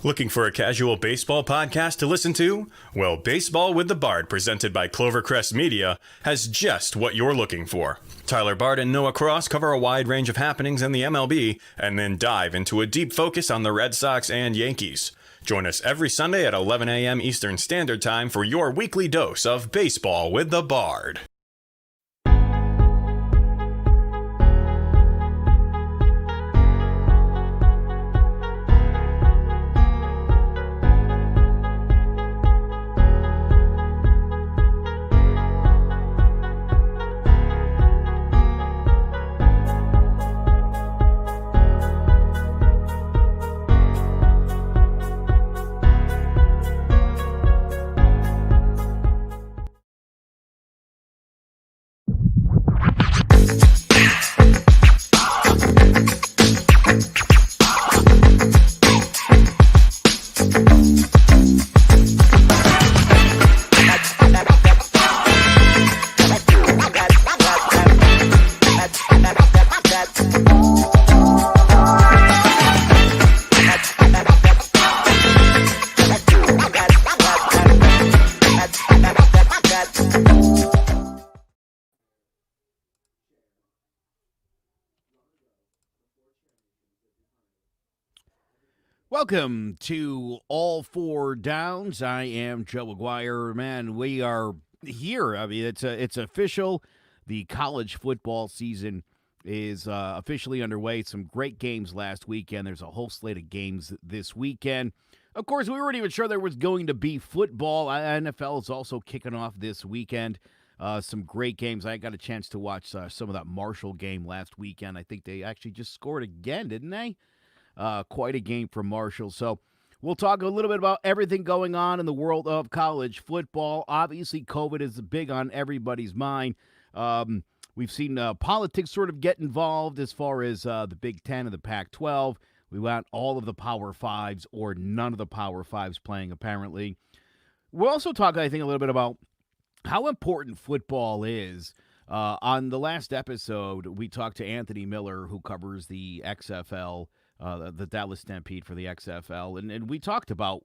Looking for a casual baseball podcast to listen to? Well, Baseball with the Bard, presented by Clovercrest Media, has just what you're looking for. Tyler Bard and Noah Cross cover a wide range of happenings in the MLB and then dive into a deep focus on the Red Sox and Yankees. Join us every Sunday at 11 a.m. Eastern Standard Time for your weekly dose of Baseball with the Bard. Welcome to All Four Downs. I am Joe Aguirre. Man, we are here. I mean, it's official. The college football season is officially underway. Some great games last weekend. There's a whole slate of games this weekend. Of course, we weren't even sure there was going to be football. NFL is also kicking off this weekend. Some great games. I got a chance to watch some of that Marshall game last weekend. I think they actually just scored again, didn't they? Quite a game for Marshall. So we'll talk a little bit about everything going on in the world of college football. Obviously, COVID is big on everybody's mind. We've seen politics sort of get involved as far as the Big Ten and the Pac-12. We want all of the Power Fives or none of the Power Fives playing, apparently. We'll also talk, I think, a little bit about how important football is. On the last episode, we talked to Anthony Miller, who covers the XFL, the Dallas Stampede for the XFL, and we talked about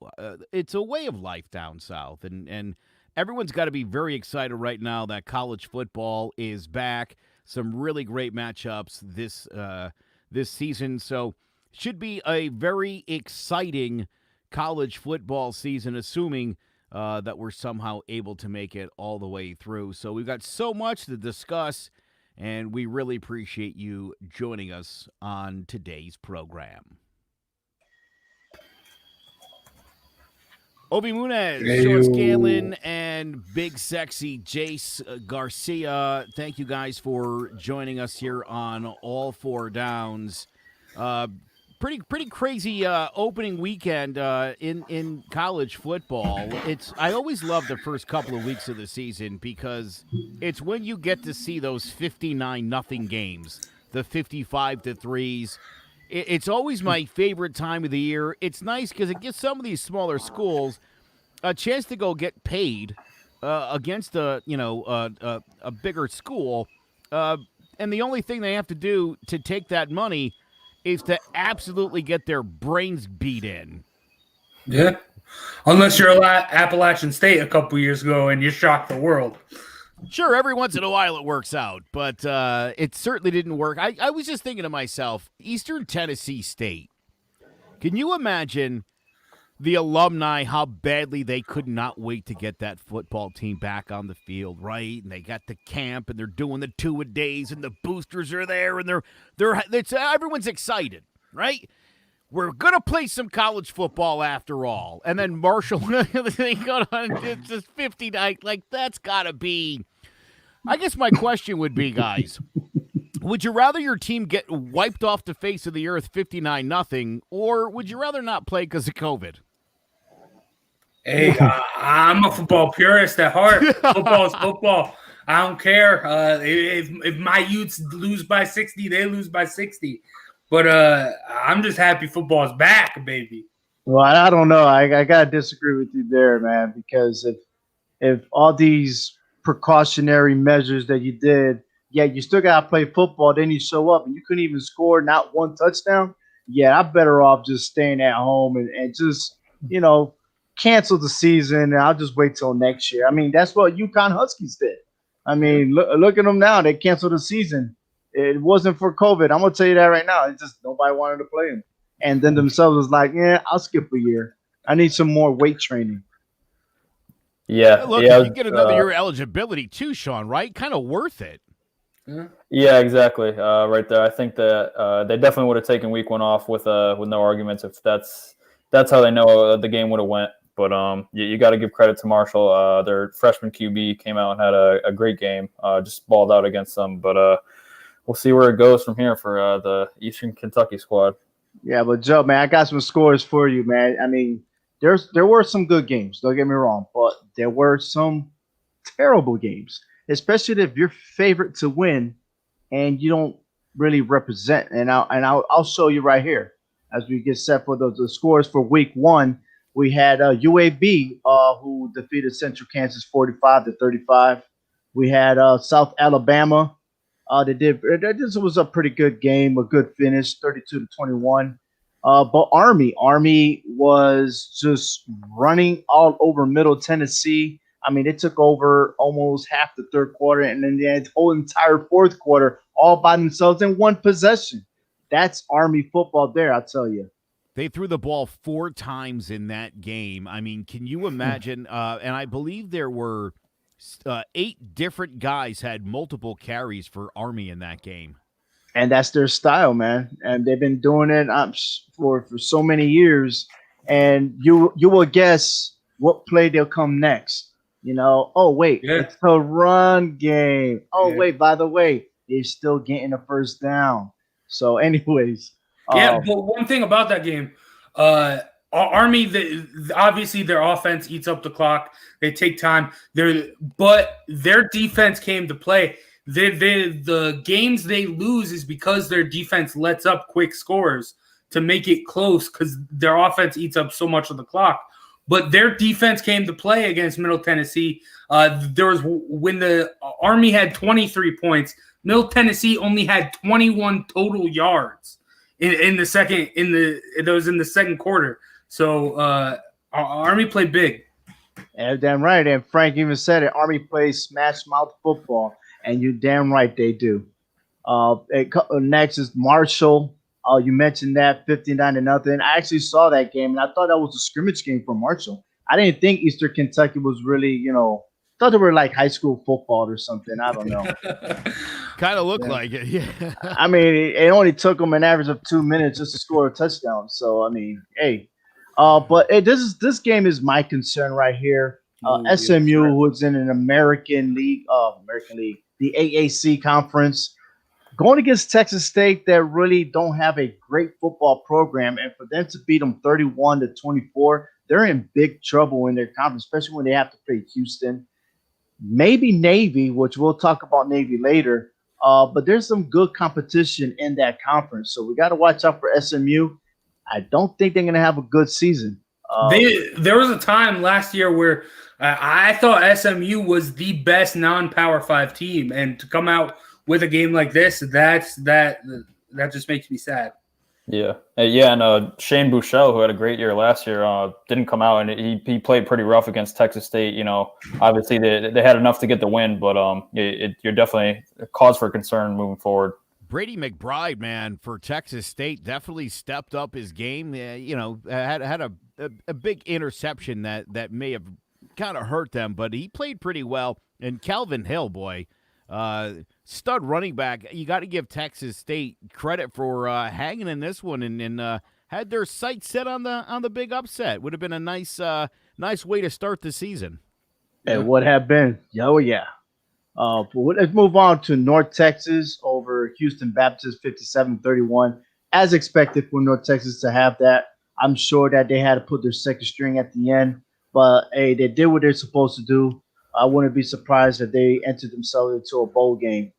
it's a way of life down south, and everyone's got to be very excited right now that college football is back. Some really great matchups this season, so should be a very exciting college football season, assuming that we're somehow able to make it all the way through. So we've got so much to discuss, and we really appreciate you joining us on today's program. Obi Munez, Sean Scanlon, and Big Sexy Jace Garcia. Thank you guys for joining us here on All Four Downs. Pretty crazy opening weekend in college football. I always love the first couple of weeks of the season because it's when you get to see those 59-0 games, the 55-3s. It's always my favorite time of the year. It's nice because it gives some of these smaller schools a chance to go get paid against a bigger school, and the only thing they have to do to take that money is to absolutely get their brains beat in. Yeah. Unless you're Appalachian State a couple years ago and you shocked the world. Sure, every once in a while it works out, but it certainly didn't work. I was just thinking to myself, Eastern Tennessee State, can you imagine the alumni, how badly they could not wait to get that football team back on the field, right? And they got the camp, and they're doing the two-a-days, and the boosters are there, and everyone's excited, right? We're gonna play some college football after all, and then Marshall, they go on it's just 59. Like that's gotta be. I guess my question would be, guys, would you rather your team get wiped off the face of the earth 59-0, or would you rather not play because of COVID? Hey, I'm a football purist at heart. Football is football. I don't care. If my Utes lose by 60, they lose by 60. But I'm just happy football's back, baby. Well, I don't know. I gotta disagree with you there, man, because if all these precautionary measures that you did, yeah, you still gotta play football, then you show up and you couldn't even score not one touchdown. yeah, I'm better off just staying at home and just, cancel the season, and I'll just wait till next year. I mean, that's what UConn Huskies did. I mean, look at them now. They canceled the season. It wasn't for COVID. I'm going to tell you that right now. It's just nobody wanted to play them. And then themselves was like, yeah, I'll skip a year. I need some more weight training. Yeah. Look, yeah, if you get another year eligibility too, Sean, right? Kind of worth it. Yeah, exactly. Right there. I think that they definitely would have taken week 1 off with no arguments if that's how they know the game would have went. But you got to give credit to Marshall. Their freshman QB came out and had a great game. Just balled out against them. But we'll see where it goes from here for the Eastern Kentucky squad. Yeah, but Joe, man, I got some scores for you, man. I mean, there were some good games. Don't get me wrong, but there were some terrible games, especially if you're favorite to win and you don't really represent. And I'll show you right here as we get set for the scores for week 1. We had UAB who defeated Central Kansas 45-35. We had South Alabama. This was a pretty good game, a good finish, 32-21. But Army was just running all over Middle Tennessee. I mean, it took over almost half the third quarter, and then the whole entire fourth quarter all by themselves in one possession. That's Army football there, I'll tell you. They threw the ball 4 times in that game. I mean, can you imagine? And I believe there were 8 different guys had multiple carries for Army in that game. And that's their style, man. And they've been doing it for so many years. And you will guess what play they'll come next. Oh, wait, It's a run game. Oh, wait, by the way, they're still getting a first down. So anyways. Yeah, but one thing about that game, Army, obviously their offense eats up the clock. They take time. But their defense came to play. The games they lose is because their defense lets up quick scores to make it close because their offense eats up so much of the clock. But their defense came to play against Middle Tennessee. There was when the Army had 23 points, Middle Tennessee only had 21 total yards in the second quarter. So Army played big. And damn right. And Frank even said it. Army plays smash mouth football. And you're damn right they do. Next is Marshall. You mentioned that 59-0. I actually saw that game, and I thought that was a scrimmage game for Marshall. I didn't think Eastern Kentucky was really, thought they were like high school football or something. I don't know. Kind of looked like it, yeah. I mean, it only took them an average of 2 minutes just to score a touchdown. So, I mean, hey. But this game is my concern right here. SMU, who's in an American League, the AAC conference, going against Texas State that really don't have a great football program, and for them to beat them 31-24, they're in big trouble in their conference, especially when they have to play Houston. Maybe Navy, which we'll talk about Navy later, but there's some good competition in that conference, so we got to watch out for SMU. I don't think they're going to have a good season. There was a time last year where I thought SMU was the best non-Power 5 team, and to come out with a game like this, that just makes me sad. Yeah, and Shane Buechele, who had a great year last year, didn't come out, and he played pretty rough against Texas State. Obviously they had enough to get the win, but you're definitely a cause for concern moving forward. Brady McBride, man, for Texas State, definitely stepped up his game. Had a big interception that may have kind of hurt them, but he played pretty well. And Calvin Hill, boy, stud running back. You got to give Texas State credit for hanging in this one and had their sights set on the big upset. Would have been a nice way to start the season. It would have been. Oh yeah. Let's move on to North Texas over Houston Baptist 57-31. As expected for North Texas to have that. I'm sure that they had to put their second string at the end, but hey, they did what they're supposed to do. I wouldn't be surprised if they entered themselves into a bowl game.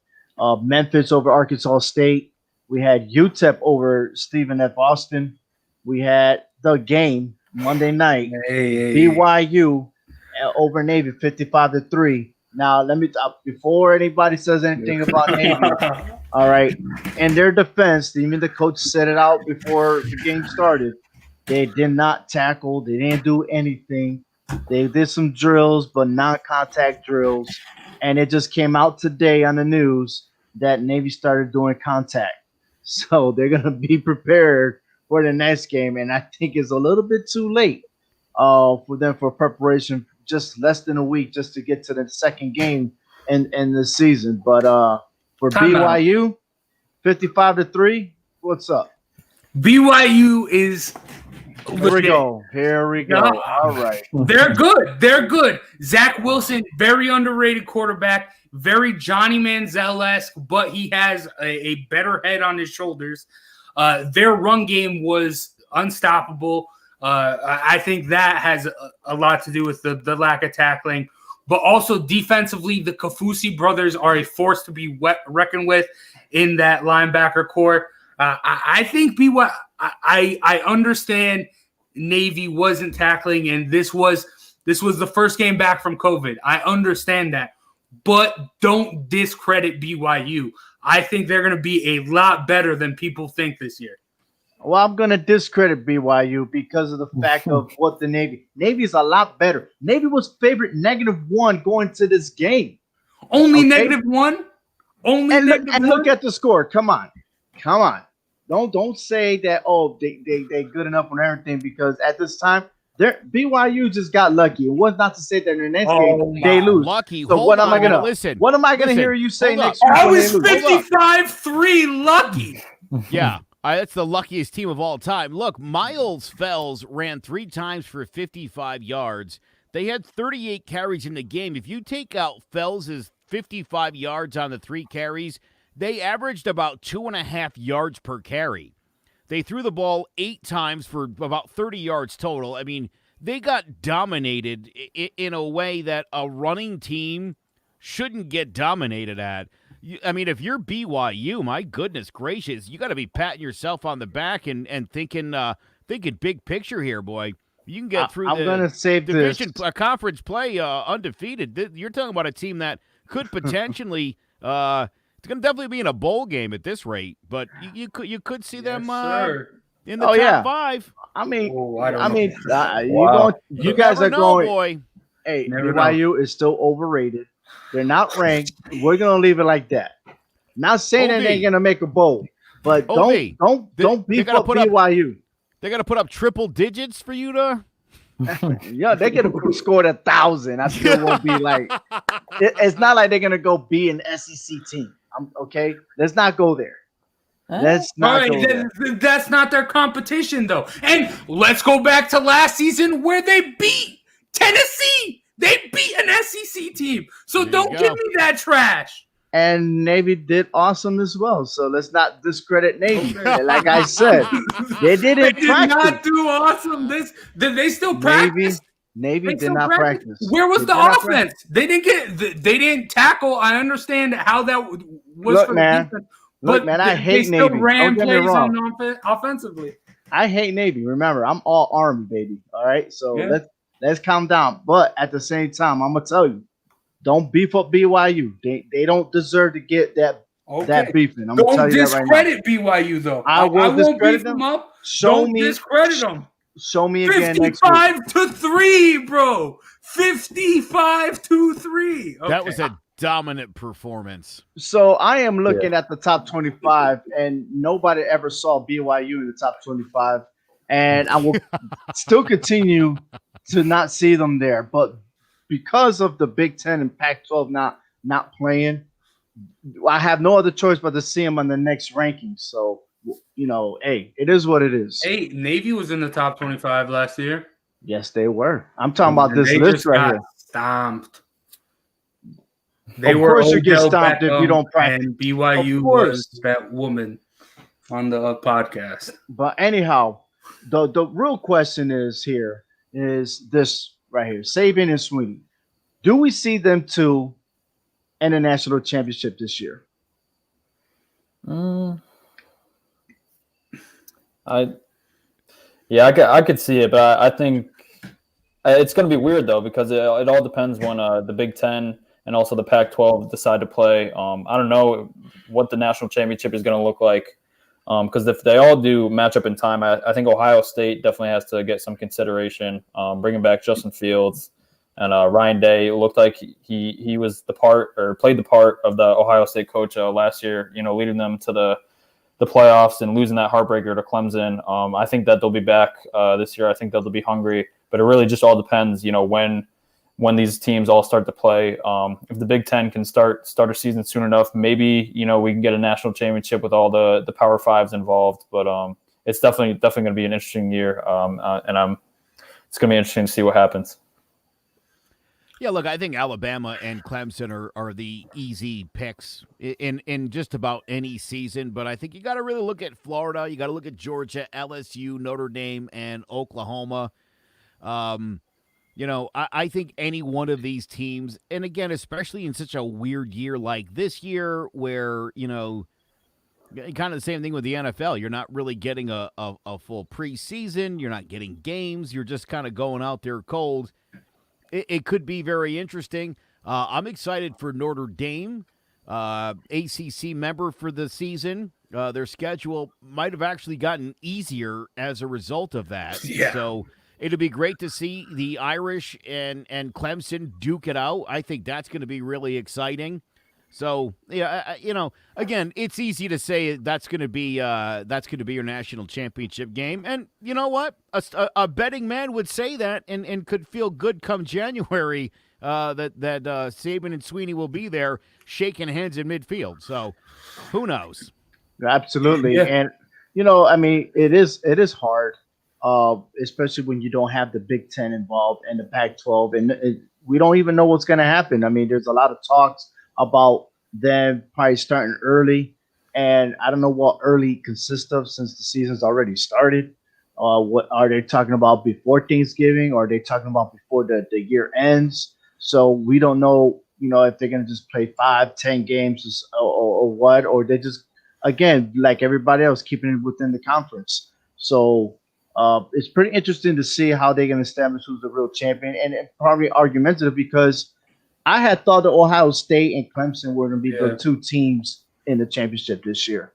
Memphis over Arkansas State. We had UTEP over Stephen F. Austin. We had the game Monday night. BYU over Navy 55-3. Now, let me before anybody says anything about Navy, All right. In their defense, even the coach said it out before the game started. They did not tackle. They didn't do anything. They did some drills, but non-contact drills. And it just came out today on the news that Navy started doing contact. So they're going to be prepared for the next game. And I think it's a little bit too late for them for preparation, just less than a week just to get to the second game in the season. But for BYU, 55-3, what's up? BYU is legit. Here we go. No. All right. They're good. They're good. Zach Wilson, very underrated quarterback, very Johnny Manziel-esque, but he has a better head on his shoulders. Their run game was unstoppable. I think that has a lot to do with the lack of tackling. But also defensively, the Kafusi brothers are a force to be reckoned with in that linebacker core. I think BYU. I understand Navy wasn't tackling, and this was the first game back from COVID. I understand that, but don't discredit BYU. I think they're going to be a lot better than people think this year. Well, I'm going to discredit BYU because of the fact of what the Navy is a lot better. Navy was favored -1 going to this game. Only -1. Only and look at the score. Come on. Don't say that. Oh, they good enough on everything, because at this time, BYU just got lucky. It was not to say that in the next game they lose. Lucky. So what am I gonna listen? What am I gonna hear you say next week? I was 55-3 lucky. Yeah. That's the luckiest team of all time. Look, Miles Fells ran 3 times for 55 yards. They had 38 carries in the game. If you take out Fells' 55 yards on the 3 carries, they averaged about 2.5 yards per carry. They threw the ball 8 times for about 30 yards total. I mean, they got dominated in a way that a running team shouldn't get dominated at. I mean, if you're BYU, my goodness gracious, you got to be patting yourself on the back and thinking big picture here, boy. You can get through division conference play undefeated. You're talking about a team that could potentially it's going to definitely be in a bowl game at this rate, but you could see them in the top 5. I mean, wow. you guys are going. Boy. Hey, BYU is still overrated. They're not ranked. We're gonna leave it like that. Not saying that they ain't gonna make a bowl, but don't beef up BYU. They got to put up triple digits for you to. Yeah, they could have scored 1,000. I still won't be like. It's not like they're gonna go be an SEC team. Okay, let's not go there. Let's not go there. That's not their competition, though. And let's go back to last season where they beat Tennessee. They beat an SEC team. So don't give me that trash. And Navy did awesome as well. So let's not discredit Navy. Like I said, they didn't They did not do awesome. Did they still practice? Navy did not practice. Where was the offense? They didn't tackle. I understand how that was for the defense. Look, man, I hate Navy. They still ran plays offensively. I hate Navy. Remember, I'm all Army, baby. All right? So let's calm down. But at the same time, I'm going to tell you, don't beef up BYU. They don't deserve to get that beefing. I'm going to tell you that right now. Don't discredit BYU, though. I won't beef them up. Don't discredit them. Show me again next week. 55-3, bro. 55-3. Okay. That was a dominant performance. So I am looking at the top 25, and nobody ever saw BYU in the top 25. And I will still continue to not see them there. But because of the Big Ten and Pac-12 not playing, I have no other choice but to see them on the next ranking. So, hey, it is what it is. Hey, Navy was in the top 25 last year. Yes, they were. I'm talking about this list right here. Stomped. Of course you get stomped if you don't practice. And BYU was that woman on the podcast. But anyhow, the real question is this right here. Saban and Sweeney. Do we see them two in a national championship this year? I could see it, but I think it's going to be weird though, because it all depends when the Big Ten and also the Pac-12 decide to play. I don't know what the national championship is going to look like, because if they all do match up in time, I think Ohio State definitely has to get some consideration. Bringing back Justin Fields and Ryan Day, it looked like he was the part, or played the part of the Ohio State coach last year, leading them to the playoffs and losing that heartbreaker to Clemson. I think that they'll be back this year. I think that they'll be hungry, but it really just all depends, when these teams all start to play. If the Big Ten can start a season soon enough, maybe, we can get a national championship with all the Power Fives involved. But it's definitely going to be an interesting year, and it's going to be interesting to see what happens. Yeah, look, I think Alabama and Clemson are the easy picks in just about any season. But I think you got to really look at Florida. You got to look at Georgia, LSU, Notre Dame, and Oklahoma. I think any one of these teams, and again, especially in such a weird year like this year where, kind of the same thing with the NFL. You're not really getting a full preseason. You're not getting games. You're just kind of going out there cold. It could be very interesting. I'm excited for Notre Dame, ACC member for the season. Their schedule might have actually gotten easier as a result of that. Yeah. So it'll be great to see the Irish and Clemson duke it out. I think that's going to be really exciting. So, yeah, again, it's easy to say that's going to be your national championship game. And you know what? A betting man would say that and could feel good come January that Saban and Sweeney will be there shaking hands in midfield. So, who knows? Absolutely. Yeah. And, it is hard, especially when you don't have the Big Ten involved and the Pac-12. And we don't even know what's going to happen. I mean, there's a lot of talks about them probably starting early, and I don't know what early consists of since the season's already started. What are they talking about before Thanksgiving, or are they talking about before the year ends? So we don't know, if they're going to just play 5-10 games or what, or they just, again, like everybody else, keeping it within the conference. So it's pretty interesting to see how they're going to establish who's the real champion, and probably argumentative because I had thought that Ohio State and Clemson were going to be the two teams in the championship this year.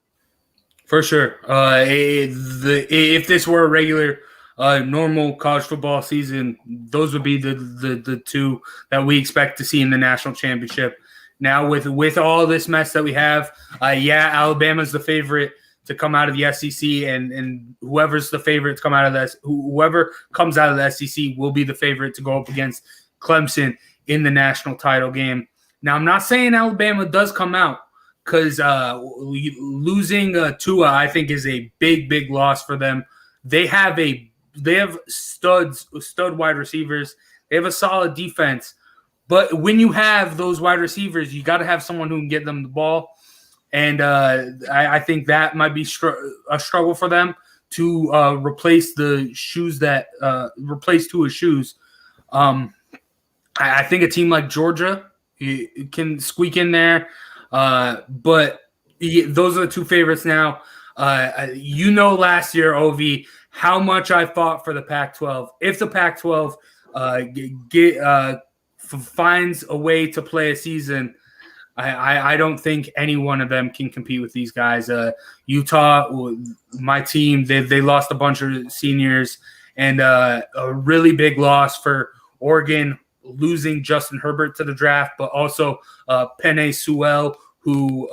For sure. If this were a regular, normal college football season, those would be the two that we expect to see in the national championship. Now, with all this mess that we have, Alabama's the favorite to come out of the SEC, and whoever's the favorite to come out of this, whoever comes out of the SEC will be the favorite to go up against Clemson in the national title game. Now, I'm not saying Alabama does come out, because losing Tua, I think, is a big loss for them. They have stud wide receivers. They have a solid defense. But when you have those wide receivers, you got to have someone who can get them the ball. And I think that might be a struggle for them to replace the shoes that replace Tua's shoes. I think a team like Georgia can squeak in there, but those are the two favorites now. Last year, Ovi, how much I fought for the Pac-12. If the Pac-12 finds a way to play a season, I don't think any one of them can compete with these guys. Utah, my team, they lost a bunch of seniors, and a really big loss for Oregon, losing Justin Herbert to the draft, but also Penei Sewell, who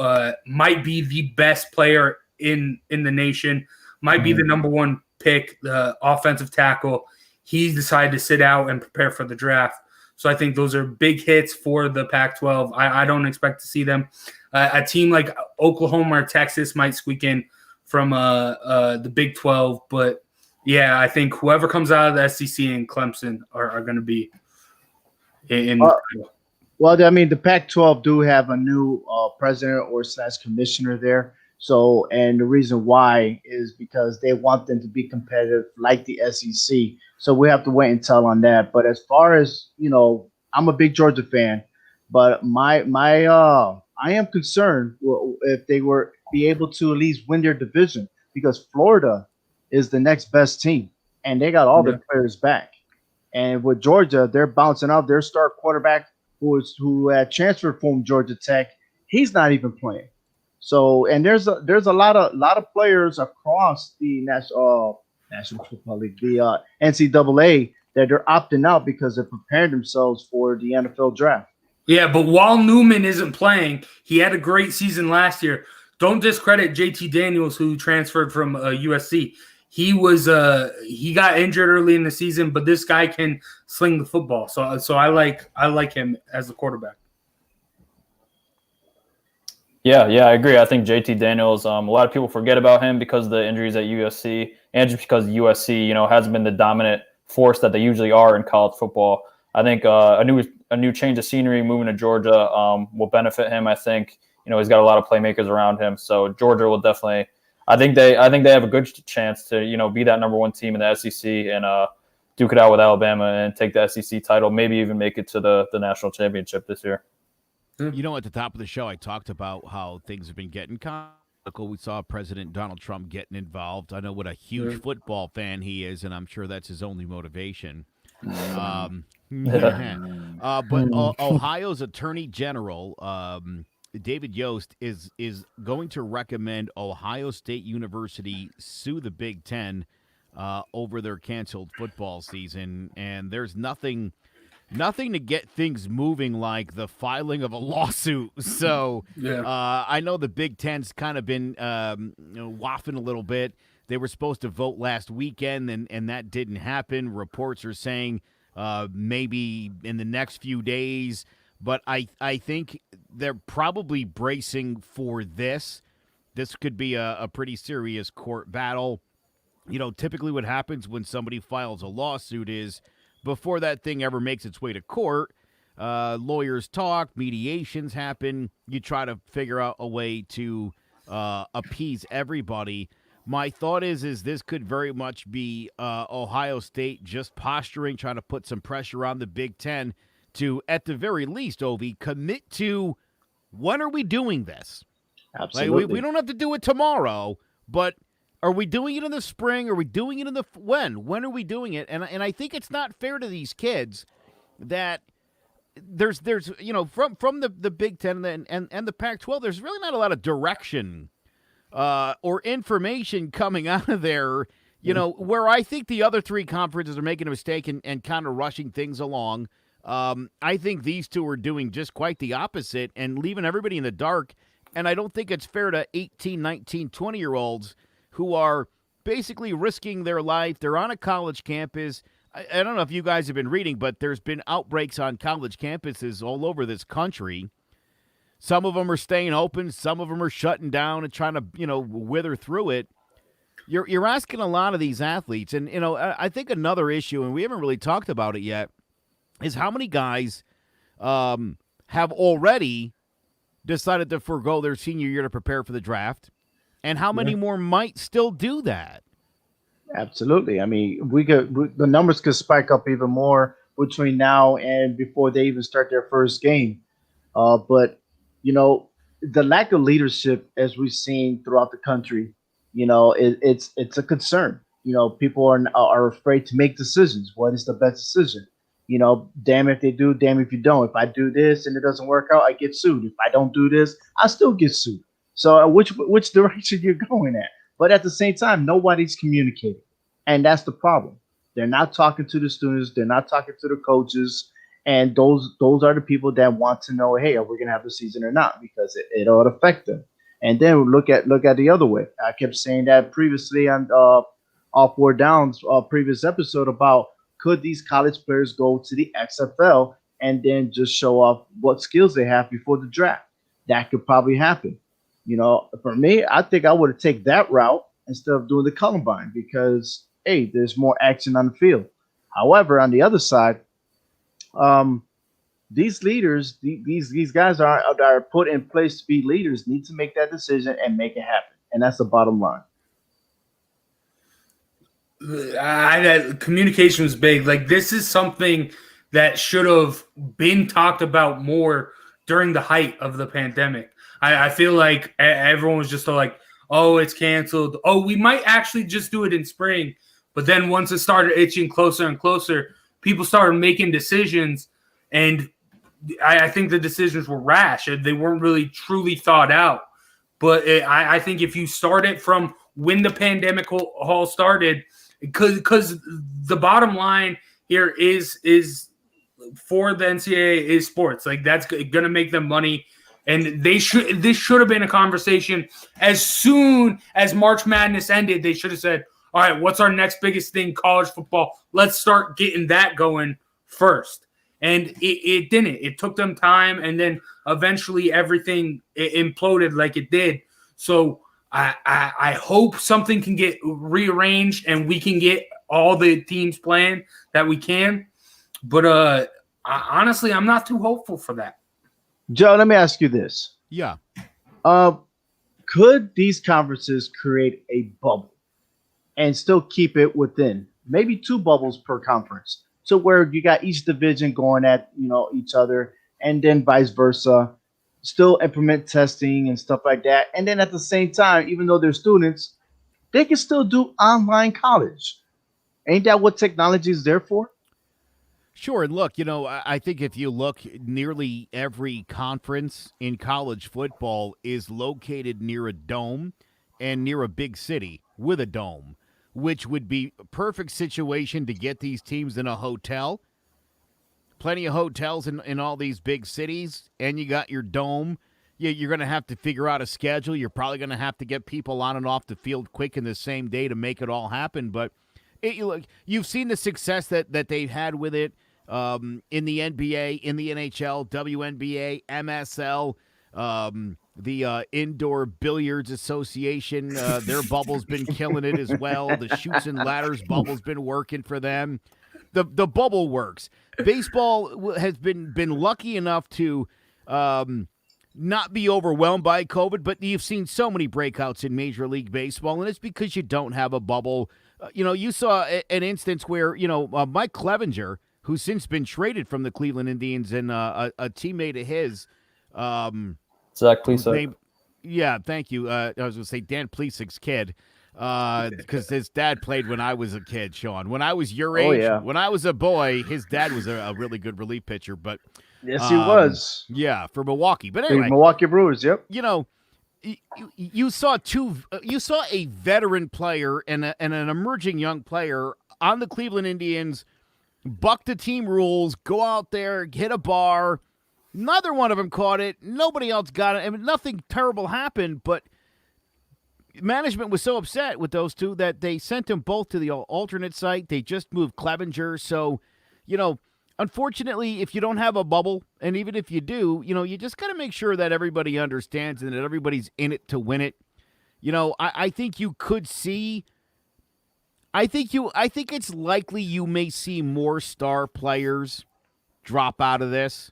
might be the best player in the nation, might be the number one pick, the offensive tackle. He decided to sit out and prepare for the draft. So I think those are big hits for the Pac-12. I don't expect to see them. A team like Oklahoma or Texas might squeak in from the Big 12. But, yeah, I think whoever comes out of the SEC and Clemson are going to be in well, I mean, the Pac-12 do have a new president or / commissioner there. So, and the reason why is because they want them to be competitive like the SEC. So we have to wait and tell on that. But as far as, I'm a big Georgia fan, but I am concerned if they were be able to at least win their division, because Florida is the next best team and they got all their players back. And with Georgia, they're bouncing out their star quarterback who had transferred from Georgia Tech, he's not even playing. So, and there's a lot of players across the National Football League, the NCAA, that they're opting out because they're preparing themselves for the NFL draft. Yeah, but while Newman isn't playing, he had a great season last year. Don't discredit JT Daniels, who transferred from USC. He got injured early in the season, but this guy can sling the football. So I like him as the quarterback. Yeah, I agree. I think JT Daniels, a lot of people forget about him because of the injuries at USC and just because USC, hasn't been the dominant force that they usually are in college football. I think a new change of scenery, moving to Georgia, will benefit him. I think, he's got a lot of playmakers around him. So Georgia will definitely, I think they have a good chance to, be that number one team in the SEC and duke it out with Alabama and take the SEC title, maybe even make it to the national championship this year. At the top of the show, I talked about how things have been getting comical. We saw President Donald Trump getting involved. I know what a huge football fan he is, and I'm sure that's his only motivation. But Ohio's Attorney General, David Yost, is going to recommend Ohio State University sue the Big Ten over their canceled football season, and there's nothing to get things moving like the filing of a lawsuit. So I know the Big Ten's kind of been waffing a little bit. They were supposed to vote last weekend, and that didn't happen. Reports are saying maybe in the next few days. But I think they're probably bracing for this. This could be a pretty serious court battle. Typically what happens when somebody files a lawsuit is, before that thing ever makes its way to court, lawyers talk, mediations happen. You try to figure out a way to appease everybody. My thought is this could very much be Ohio State just posturing, trying to put some pressure on the Big Ten to, at the very least, Ovi, commit to, when are we doing this? Absolutely. Like, we don't have to do it tomorrow, but are we doing it in the spring? Are we doing it in the when? When are we doing it? And I think it's not fair to these kids that there's from the Big Ten and the Pac-12, there's really not a lot of direction or information coming out of there. Where I think the other three conferences are making a mistake and kind of rushing things along. I think these two are doing just quite the opposite and leaving everybody in the dark. And I don't think it's fair to 18, 19, 20-year-olds who are basically risking their life. They're on a college campus. I don't know if you guys have been reading, but there's been outbreaks on college campuses all over this country. Some of them are staying open. Some of them are shutting down and trying to, wither through it. You're asking a lot of these athletes. And, I think another issue, and we haven't really talked about it yet, is how many guys have already decided to forego their senior year to prepare for the draft, and how many more might still do that? Absolutely. I mean, the numbers could spike up even more between now and before they even start their first game. But the lack of leadership, as we've seen throughout the country, it's a concern. People are afraid to make decisions. What is the best decision? Damn if they do, damn if you don't. If I do this and it doesn't work out, I get sued. If I don't do this, I still get sued. So which direction you're going at? But at the same time, nobody's communicating. And that's the problem. They're not talking to the students. They're not talking to the coaches. And those are the people that want to know, hey, are we going to have a season or not? Because it'll affect them. And then look at the other way. I kept saying that previously on All Four Downs previous episode about, could these college players go to the XFL and then just show off what skills they have before the draft? That could probably happen. For me, I think I would have taken that route instead of doing the Columbine because, hey, there's more action on the field. However, on the other side, these leaders, these guys are put in place to be leaders, need to make that decision and make it happen. And that's the bottom line. Communication was big. Like, this is something that should have been talked about more during the height of the pandemic. I feel like everyone was just like, oh, it's canceled. Oh, we might actually just do it in spring. But then once it started itching closer and closer, people started making decisions. And I think the decisions were rash. They weren't really truly thought out. But I think if you start it from when the pandemic all started, because the bottom line here is for the NCAA is sports. Like that's going to make them money. And this should have been a conversation as soon as March Madness ended. They should have said, all right, what's our next biggest thing? College football. Let's start getting that going first. And it didn't. It took them time, and then eventually everything imploded like it did. So I hope something can get rearranged and we can get all the teams playing that we can. But honestly, I'm not too hopeful for that. Joe, let me ask you this. Yeah. Could these conferences create a bubble and still keep it within maybe 2 bubbles per conference? So where you got each division going at, each other, and then vice versa, still implement testing and stuff like that. And then at the same time, even though they're students, they can still do online college. Ain't that what technology is there for? Sure. And look, I think if you look, nearly every conference in college football is located near a dome and near a big city with a dome, which would be a perfect situation to get these teams in a hotel. Plenty of hotels in all these big cities, and you got your dome. You're going to have to figure out a schedule. You're probably going to have to get people on and off the field quick in the same day to make it all happen. But you've seen the success that they've had with it in the NBA, in the NHL, WNBA, MSL, the Indoor Billiards Association, their bubble's been killing it as well. The Chutes and Ladders bubble's been working for them. The bubble works. Baseball has been lucky enough to not be overwhelmed by COVID, but you've seen so many breakouts in Major League Baseball, and it's because you don't have a bubble. You saw an instance where, Mike Clevenger, who's since been traded from the Cleveland Indians, and a teammate of his, Zach Plesac. Yeah, thank you. I was going to say Dan Plesac's kid, because his dad played when I was a kid, Sean. When I was your age, when I was a boy, his dad was a really good relief pitcher. But yes, he was. Yeah, for Milwaukee. But anyway, Milwaukee Brewers. Yep. You saw a veteran player and an emerging young player on the Cleveland Indians buck the team rules, go out there, hit a bar. Neither one of them caught it. Nobody else got it. I mean, nothing terrible happened, but management was so upset with those two that they sent them both to the alternate site. They just moved Clevenger. So, unfortunately, if you don't have a bubble, and even if you do, you just got to make sure that everybody understands and that everybody's in it to win it. I think you could see. I think it's likely you may see more star players drop out of this,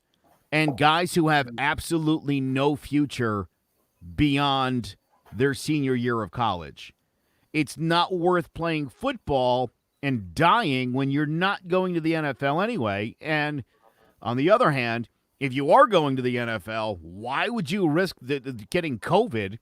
and guys who have absolutely no future beyond their senior year of college. It's not worth playing football and dying when you're not going to the NFL anyway. And on the other hand, if you are going to the NFL, why would you risk getting COVID?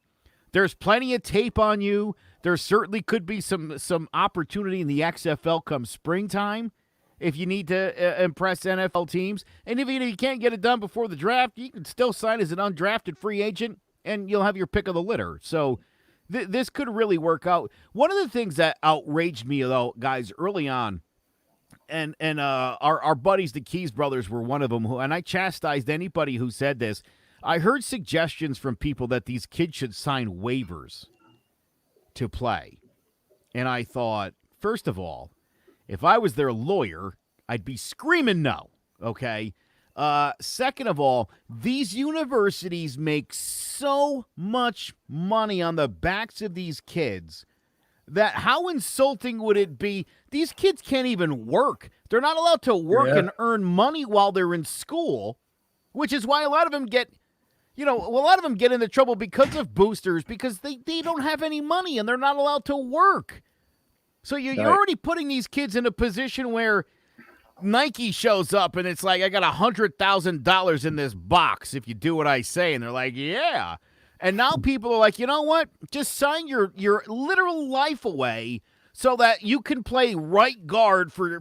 There's plenty of tape on you. There certainly could be some opportunity in the XFL come springtime if you need to impress NFL teams. And even if you can't get it done before the draft, you can still sign as an undrafted free agent, and you'll have your pick of the litter. So this could really work out. One of the things that outraged me, though, guys, early on, and our buddies, the Keys brothers, were one of them, and I chastised anybody who said this. I heard suggestions from people that these kids should sign waivers to play. And I thought, first of all, if I was their lawyer, I'd be screaming no, okay? Second of all, these universities make so much money on the backs of these kids that how insulting would it be? These kids can't even work. They're not allowed to work and earn money while they're in school, which is why a lot of them get into trouble because of boosters, because they don't have any money and they're not allowed to work. So you're already putting these kids in a position where Nike shows up and it's like, I got $100,000 in this box if you do what I say. And they're like, yeah. And now people are like, you know what? Just sign your literal life away so that you can play right guard for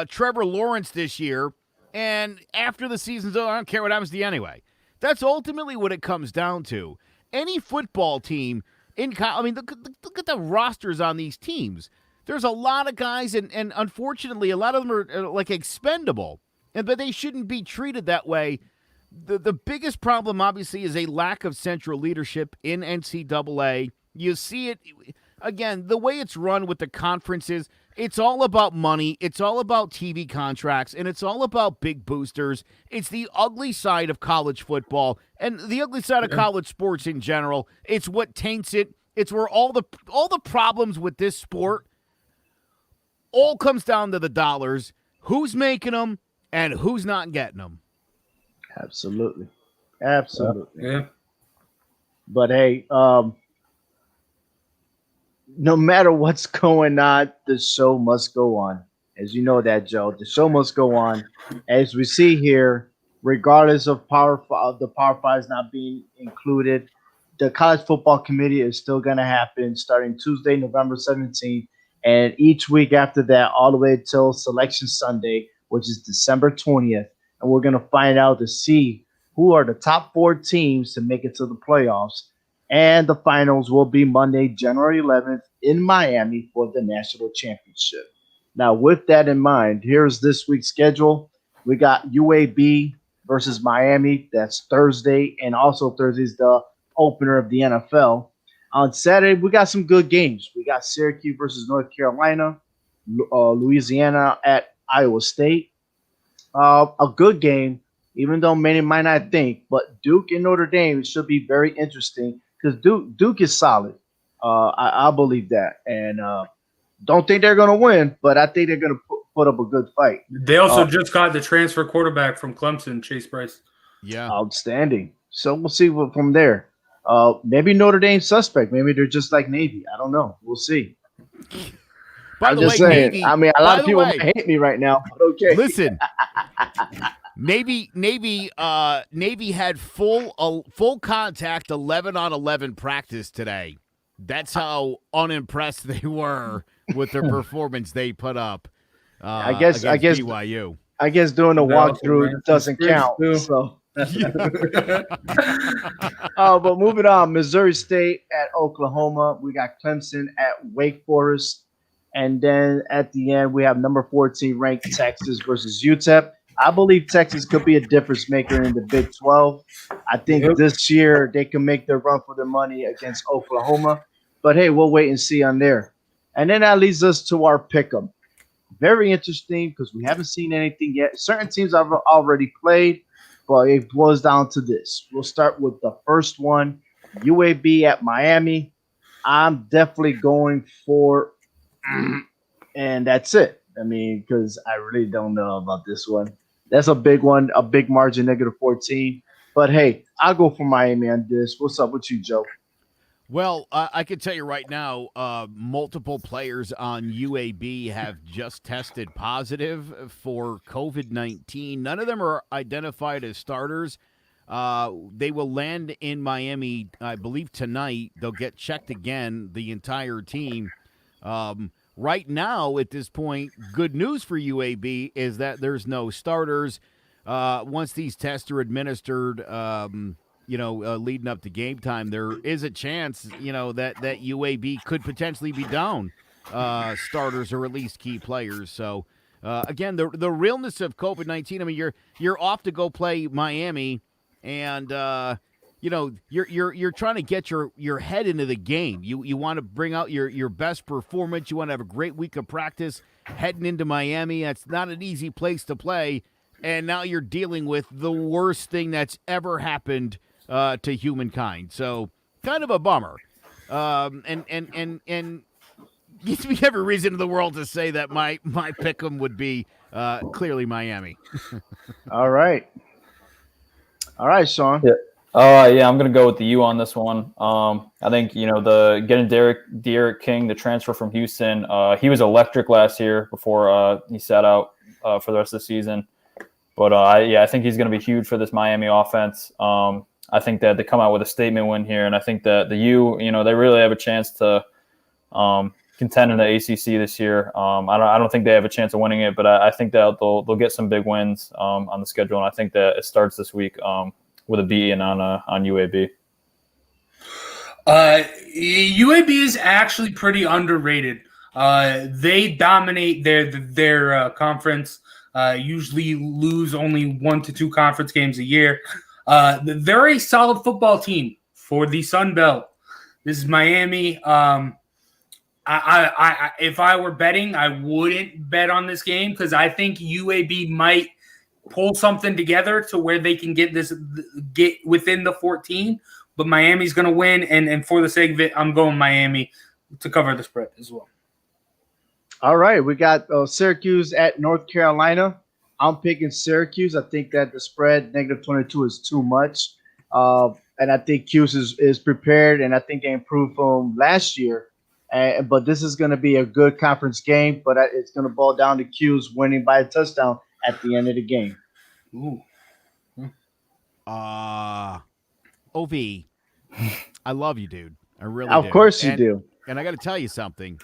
Trevor Lawrence this year And after the season's over, I don't care what happens to you anyway. That's ultimately what it comes down to. Any football team look at the rosters on these teams. There's a lot of guys, and unfortunately, a lot of them are like expendable, but they shouldn't be treated that way. The biggest problem, obviously, is a lack of central leadership in NCAA. You see it, again, the way it's run with the conferences, it's all about money, it's all about TV contracts, and it's all about big boosters. It's the ugly side of college football and the ugly side of college sports in general. It's what taints it. It's where all the problems with this sport all comes down to the dollars, who's making them and who's not getting them. Absolutely. Yeah. But hey, no matter what's going on, the show must go on. As you know that, Joe, the show must go on. As we see here, regardless of the Power Five not being included, the College Football Committee is still going to happen starting Tuesday, November 17th, and each week after that, all the way till Selection Sunday, which is December 20th. And we're going to find out to see who are the top 4 teams to make it to the playoffs. And the finals will be Monday, January 11th in Miami for the national championship. Now, with that in mind, here's this week's schedule. We got UAB versus Miami. That's Thursday. And also Thursday's the opener of the NFL. On Saturday, we got some good games. We got Syracuse versus North Carolina, Louisiana at Iowa State. A good game, even though many might not think, but Duke and Notre Dame should be very interesting because Duke is solid. I believe that. And don't think they're going to win, but I think they're going to put up a good fight. They also just got the transfer quarterback from Clemson, Chase Bryce. Yeah. Outstanding. So we'll see what from there. Maybe Notre Dame suspect. Maybe they're just like Navy. I don't know. We'll see. By I'm the just way, saying. Navy, I mean, a lot of people way, might hate me right now. But okay. Listen, Navy had full contact 11-on-11 practice today. That's how unimpressed they were with their performance they put up. I guess BYU. I guess doing a walkthrough doesn't count. So. But moving on, Missouri State at Oklahoma. We got Clemson at Wake Forest. And then at the end, we have number 14 ranked Texas versus UTEP. I believe Texas could be a difference maker in the Big 12. I think this year they can make their run for their money against Oklahoma. But hey, we'll wait and see on there. And then that leads us to our pick'em. Very interesting because we haven't seen anything yet. Certain teams have already played, but it boils down to this. We'll start with the first one, UAB at Miami. I'm definitely going for, and that's it. I mean, because I really don't know about this one. That's a big one, a big margin, -14. But hey, I'll go for Miami on this. What's up with you, Joe? Well, I can tell you right now, multiple players on UAB have just tested positive for COVID-19. None of them are identified as starters. They will land in Miami, I believe, tonight. They'll get checked again, the entire team. Right now, at this point, good news for UAB is that there's no starters. Once these tests are administered, leading up to game time, there is a chance, that UAB could potentially be down starters or at least key players. So, again, the realness of COVID-19. I mean, you're off to go play Miami, and you're trying to get your head into the game. You want to bring out your best performance. You want to have a great week of practice heading into Miami. That's not an easy place to play, and now you're dealing with the worst thing that's ever happened to humankind. So kind of a bummer. And gives me every reason in the world to say that my pick'em would be clearly Miami. All right, Sean. Yeah. I'm going to go with the U on this one. I think, getting Derek King, the transfer from Houston, he was electric last year before he sat out for the rest of the season. But I think he's going to be huge for this Miami offense. I think that they come out with a statement win here, and I think that the U, they really have a chance to contend in the ACC this year. I don't think they have a chance of winning it, but I think that they'll get some big wins on the schedule, and I think that it starts this week with a beating on UAB. UAB is actually pretty underrated. They dominate their conference. Usually lose only 1 to 2 conference games a year. They're a solid football team for the Sun Belt. This is Miami. If I were betting, I wouldn't bet on this game because I think UAB might pull something together to where they can get within the 14. But Miami's going to win, and for the sake of it, I'm going Miami to cover the spread as well. All right, we got Syracuse at North Carolina. I'm picking Syracuse. I think that the spread -22 is too much, and I think Cuse is prepared, and I think they improved from last year. But this is going to be a good conference game, but it's going to boil down to Cuse winning by a touchdown at the end of the game. Ooh. OV, I love you, dude. I really do. Of course you do. And I got to tell you something.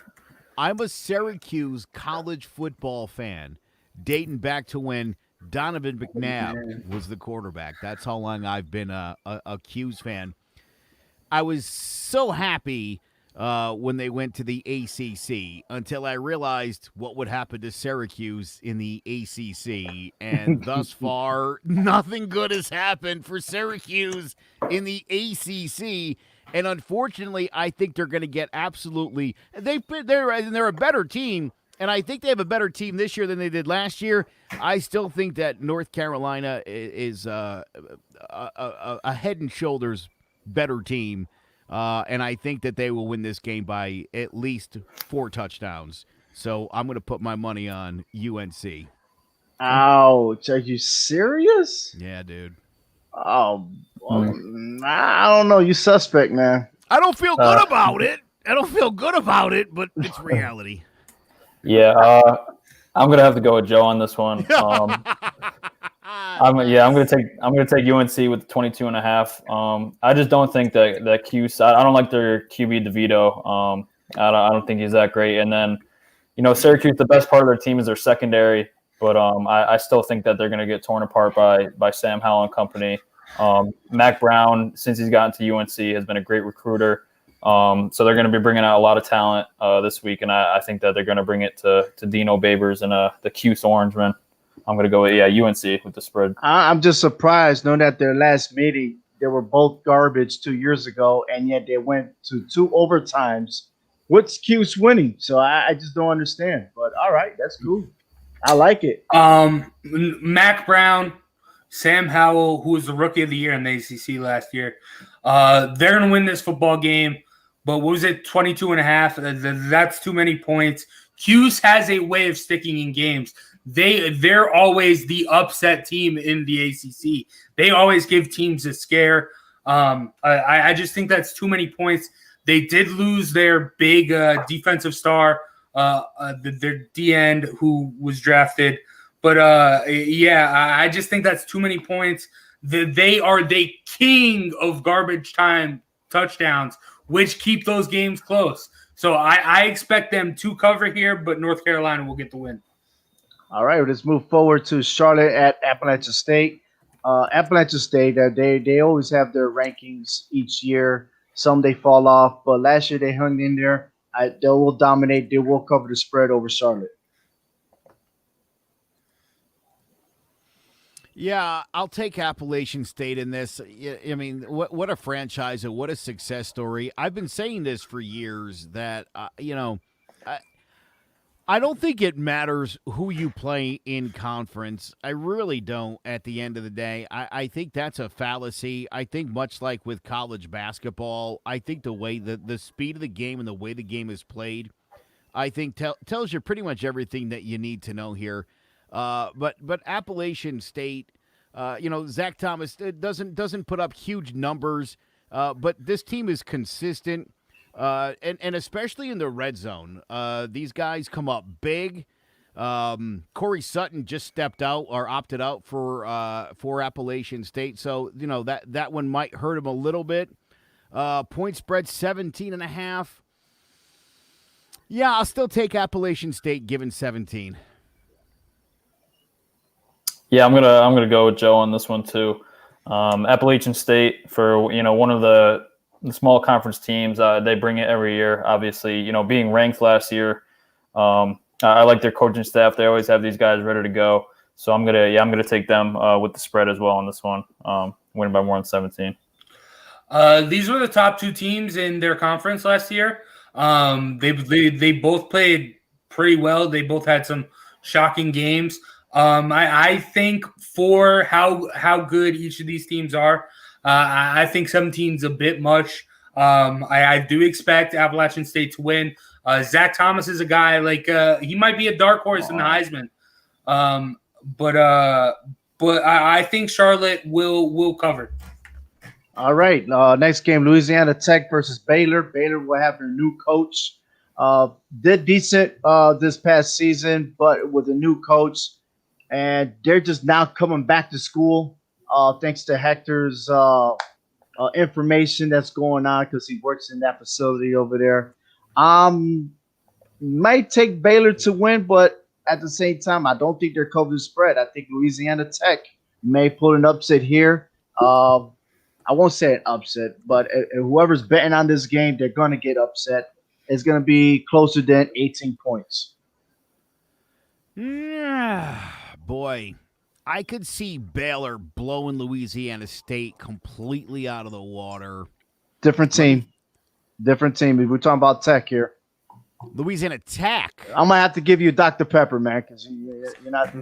I'm a Syracuse college football fan dating back to when Donovan McNabb was the quarterback. That's how long I've been a Cuse fan. I was so happy when they went to the ACC until I realized what would happen to Syracuse in the ACC. And thus far, nothing good has happened for Syracuse in the ACC. And unfortunately, I think they're going to get absolutely – they're a better team, and I think they have a better team this year than they did last year. I still think that North Carolina is a head and shoulders better team. And I think that they will win this game by at least 4 touchdowns. So I'm going to put my money on UNC. Ouch. Are you serious? Yeah, dude. Oh, well, I don't know. You suspect, man. I don't feel good about it. But it's reality. Yeah, I'm going to have to go with Joe on this one. I'm gonna take UNC with 22.5. I just don't think that Cuse. I don't like their QB DeVito. I don't think he's that great. And then, Syracuse, the best part of their team is their secondary, but I still think that they're gonna get torn apart by Sam Howell and company. Mac Brown, since he's gotten to UNC, has been a great recruiter. So they're going to be bringing out a lot of talent this week, and I think that they're going to bring it to Dino Babers and the Cuse Orangemen. I'm going to go with, UNC with the spread. I'm just surprised knowing that their last meeting, they were both garbage 2 years ago, and yet they went to 2 overtimes. What's Cuse winning? So I just don't understand. But all right, that's cool. I like it. Mac Brown, Sam Howell, who was the rookie of the year in the ACC last year, they're going to win this football game. But what was it, 22.5? That's too many points. Cuse has a way of sticking in games. They're always the upset team in the ACC. They always give teams a scare. I just think that's too many points. They did lose their big defensive star, their D-end who was drafted. But, I just think that's too many points. They are the king of garbage time touchdowns, which keep those games close. So I expect them to cover here, but North Carolina will get the win. All right, let's move forward to Charlotte at Appalachian State. Appalachian State, they always have their rankings each year. Some they fall off, but last year they hung in there. They will dominate. They will cover the spread over Charlotte. Yeah, I'll take Appalachian State in this. I mean, what a franchise and what a success story. I've been saying this for years that, I don't think it matters who you play in conference. I really don't at the end of the day. I think that's a fallacy. I think much like with college basketball, I think the way the speed of the game and the way the game is played, I think tells you pretty much everything that you need to know here. But Appalachian State, Zach Thomas doesn't put up huge numbers, but this team is consistent, and especially in the red zone. These guys come up big. Corey Sutton just stepped out or opted out for Appalachian State, so that one might hurt him a little bit. Point spread 17.5. Yeah, I'll still take Appalachian State given 17. Yeah, I'm gonna go with Joe on this one too. Appalachian State, for one of the small conference teams, they bring it every year. Obviously, being ranked last year, I like their coaching staff. They always have these guys ready to go. So I'm gonna take them with the spread as well on this one, winning by more than 17. These were the top two teams in their conference last year. They both played pretty well. They both had some shocking games. I think for how good each of these teams are, I think 17's a bit much. I do expect Appalachian State to win. Zach Thomas is a guy he might be a dark horse in the Heisman, but I think Charlotte will cover. All right. Next game, Louisiana Tech versus Baylor. Baylor will have their new coach. Did decent this past season, but with a new coach, and they're just now coming back to school thanks to Hector's information that's going on because he works in that facility over there. Might take Baylor to win, but at the same time, I don't think they're covering the spread. I think Louisiana Tech may pull an upset here. I won't say an upset, but whoever's betting on this game, they're going to get upset. It's going to be closer than 18 points. Boy, I could see Baylor blowing Louisiana State completely out of the water. Different team. We're talking about Tech here. Louisiana Tech. I'm going to have to give you Dr. Pepper, man, because you're not.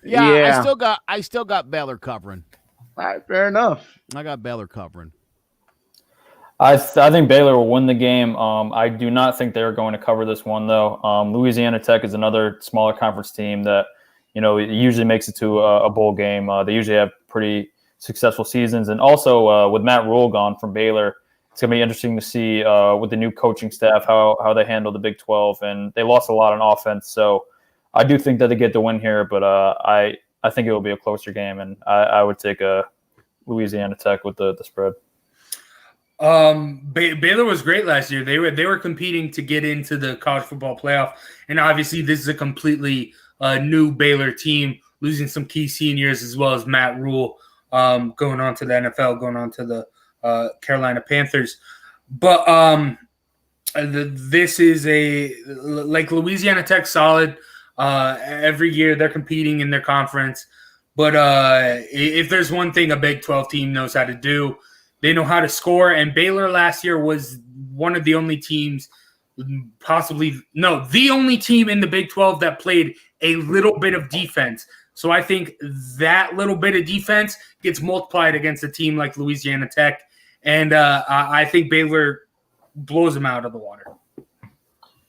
Yeah, I still got Baylor covering. All right, fair enough. I got Baylor covering. I think Baylor will win the game. I do not think they're going to cover this one, though. Louisiana Tech is another smaller conference team that, usually makes it to a bowl game. They usually have pretty successful seasons. And also with Matt Rule gone from Baylor, it's going to be interesting to see with the new coaching staff how they handle the Big 12. And they lost a lot on offense. So I do think that they get the win here, but I think it will be a closer game. And I would take Louisiana Tech with the spread. Baylor was great last year. They were competing to get into the college football playoff, and obviously this is a completely new Baylor team, losing some key seniors as well as Matt Rule, going on to the NFL, going on to the Carolina Panthers. But this is Louisiana Tech solid. Every year they're competing in their conference, but if there's one thing a Big 12 team knows how to do, they know how to score, and Baylor last year was one of the only teams, the only team in the Big 12 that played a little bit of defense. So I think that little bit of defense gets multiplied against a team like Louisiana Tech, and I think Baylor blows them out of the water.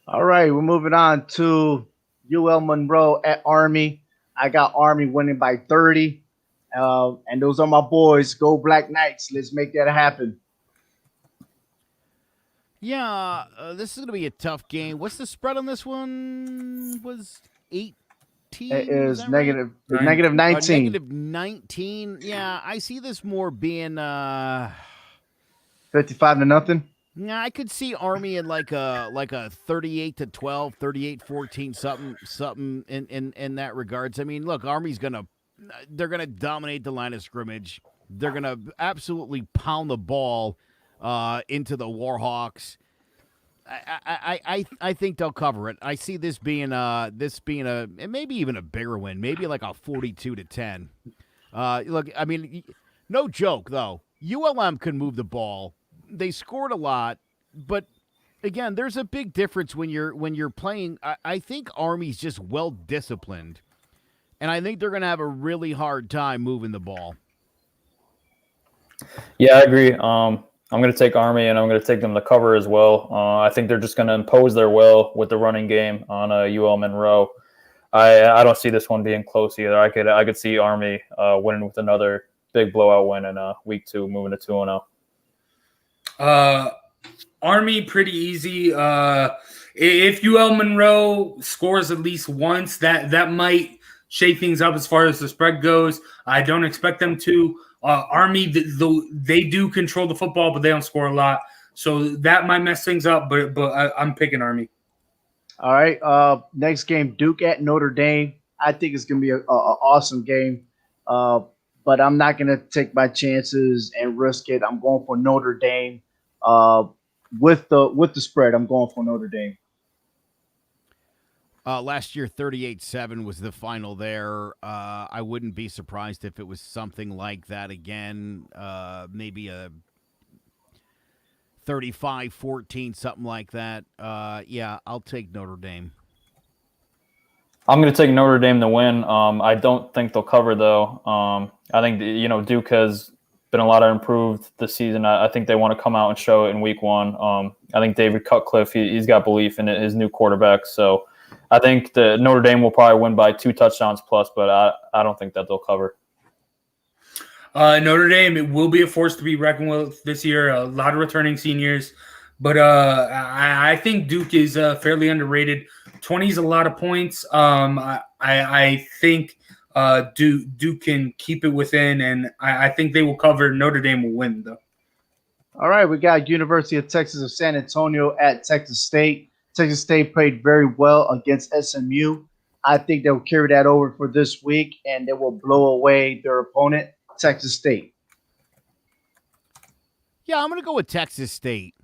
All right, we're moving on to UL Monroe at Army. I got Army winning by 30. And those are my boys. Go Black Knights. Let's make that happen. Yeah, this is going to be a tough game. What's the spread on this one? Was 18? It is negative 19. Negative 19. Yeah, I see this more being 55-0. Yeah, I could see Army in like a 38-12, 38-14, something in that regards. I mean, look, Army's they're gonna dominate the line of scrimmage. They're gonna absolutely pound the ball into the Warhawks. I think they'll cover it. I see this being a maybe even a bigger win, maybe like a 42-10. Look, I mean, no joke though. ULM can move the ball. They scored a lot, but again, there's a big difference when you're playing. I think Army's just well disciplined, and I think they're going to have a really hard time moving the ball. Yeah, I agree. I'm going to take Army, and I'm going to take them to cover as well. I think they're just going to impose their will with the running game on UL Monroe. I don't see this one being close either. I could see Army winning with another big blowout win in week 2, moving to 2-0. Army pretty easy. If UL Monroe scores at least once, that might shake things up as far as the spread goes. I don't expect them to, Army, they do control the football, but they don't score a lot. So that might mess things up, but I'm picking Army. All right. Next game, Duke at Notre Dame. I think it's going to be an awesome game. But I'm not going to take my chances and risk it. I'm going for Notre Dame. With the spread, I'm going for Notre Dame. Last year, 38-7 was the final there. I wouldn't be surprised if it was something like that again. Maybe a 35-14, something like that. Yeah, I'll take Notre Dame. I'm going to take Notre Dame to win. I don't think they'll cover, though. I think, Duke has been a lot improved this season. I think they want to come out and show it in week one. I think David Cutcliffe, he's got belief in his new quarterback. So I think the Notre Dame will probably win by 2 touchdowns plus, but I don't think that they'll cover. Notre Dame, it will be a force to be reckoned with this year. A lot of returning seniors. But I think Duke is fairly underrated. 20 is a lot of points. I think Duke can keep it within, and I think they will cover. Notre Dame will win, though. All right, we got University of Texas of San Antonio at Texas State. Texas State played very well against SMU. I think they'll carry that over for this week, and they will blow away their opponent, Texas State. Yeah, I'm going to go with Texas State.